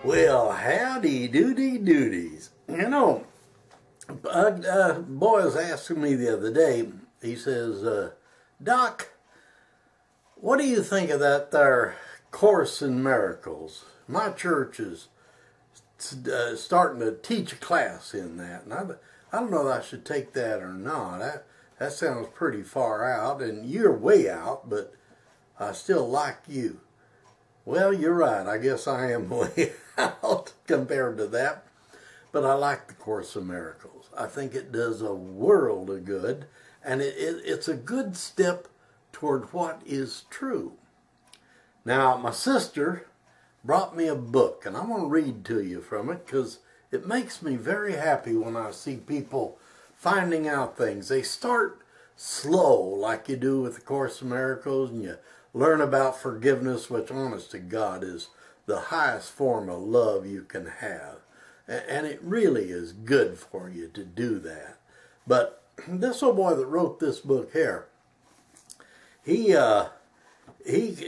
Well, howdy doody doodies. You know, a boy was asking me the other day, he says, Doc, what do you think of that there Course in Miracles? My church is starting to teach a class in that, and I don't know if I should take that or not. That sounds pretty far out, and you're way out, but I still like you. Well, you're right. I guess I am way out compared to that. But I like the Course in Miracles. I think it does a world of good, and it's a good step toward what is true. Now, my sister brought me a book, and I'm going to read to you from it because it makes me very happy when I see people finding out things. They start slow, like you do with the Course in Miracles, and you learn about forgiveness, which, honest to God, is the highest form of love you can have. And it really is good for you to do that. But this old boy that wrote this book here, he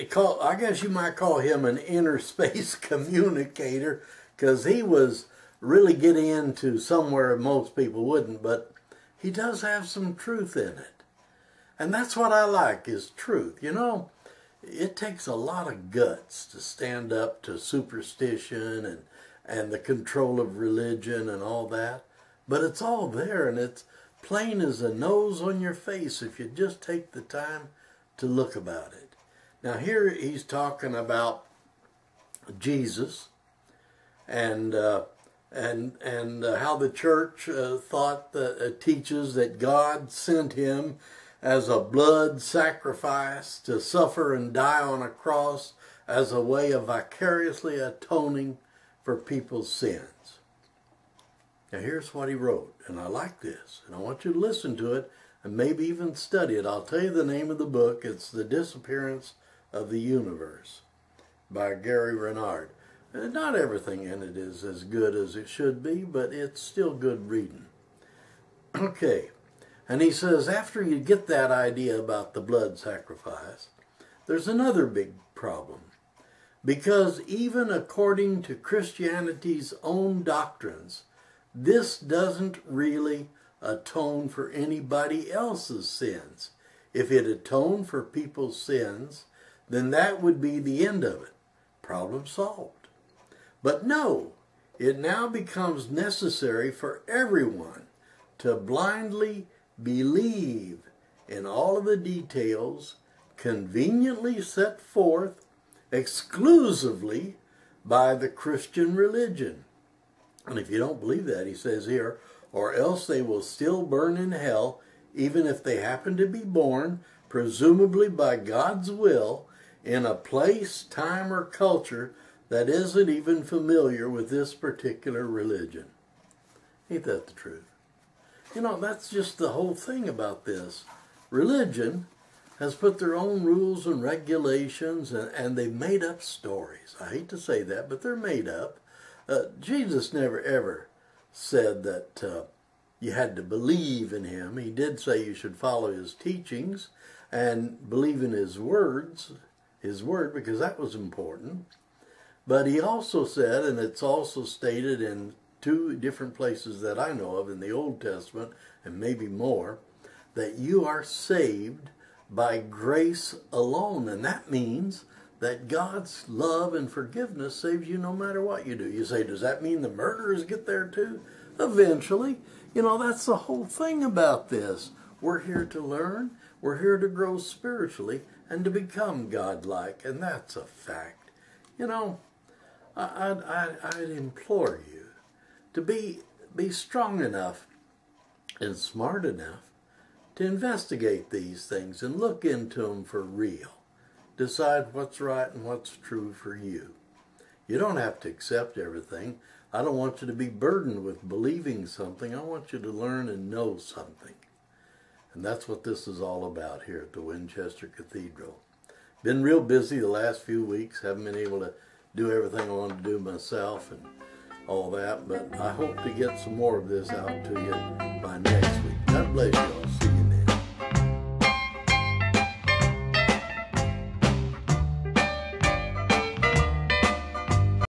called, I guess you might call him an inner space communicator, because he was really getting into somewhere most people wouldn't, but he does have some truth in it. And that's what I like, is truth. You know, it takes a lot of guts to stand up to superstition and the control of religion and all that. But it's all there, and it's plain as a nose on your face if you just take the time to look about it. Now here he's talking about Jesus and how the church teaches that God sent him as a blood sacrifice to suffer and die on a cross as a way of vicariously atoning for people's sins. Now here's what he wrote, and I like this, and I want you to listen to it and maybe even study it. I'll tell you the name of the book. It's The Disappearance of the Universe by Gary Renard. Not everything in it is as good as it should be, but it's still good reading. Okay. And he says, after you get that idea about the blood sacrifice, there's another big problem. Because even according to Christianity's own doctrines, this doesn't really atone for anybody else's sins. If it atoned for people's sins, then that would be the end of it. Problem solved. But no, it now becomes necessary for everyone to blindly believe in all of the details conveniently set forth exclusively by the Christian religion. And if you don't believe that, he says here, or else they will still burn in hell, even if they happen to be born, presumably by God's will, in a place, time, or culture that isn't even familiar with this particular religion. Ain't that the truth? You know, that's just the whole thing about this. Religion has put their own rules and regulations, and they've made up stories. I hate to say that, but they're made up. Jesus never ever said that you had to believe in him. He did say you should follow his teachings and believe in his word, because that was important. But he also said, and it's also stated in two different places that I know of in the Old Testament, and maybe more, that you are saved by grace alone. And that means that God's love and forgiveness saves you no matter what you do. You say, does that mean the murderers get there too? Eventually. You know, that's the whole thing about this. We're here to learn, we're here to grow spiritually, and to become God-like, and that's a fact. You know, I'd implore you to be strong enough and smart enough to investigate these things and look into them for real. Decide what's right and what's true for you. You don't have to accept everything. I don't want you to be burdened with believing something. I want you to learn and know something. And that's what this is all about here at the Winchester Cathedral. Been real busy the last few weeks. Haven't been able to do everything I wanted to do myself and all that, but I hope to get some more of this out to you by next week. God bless you all.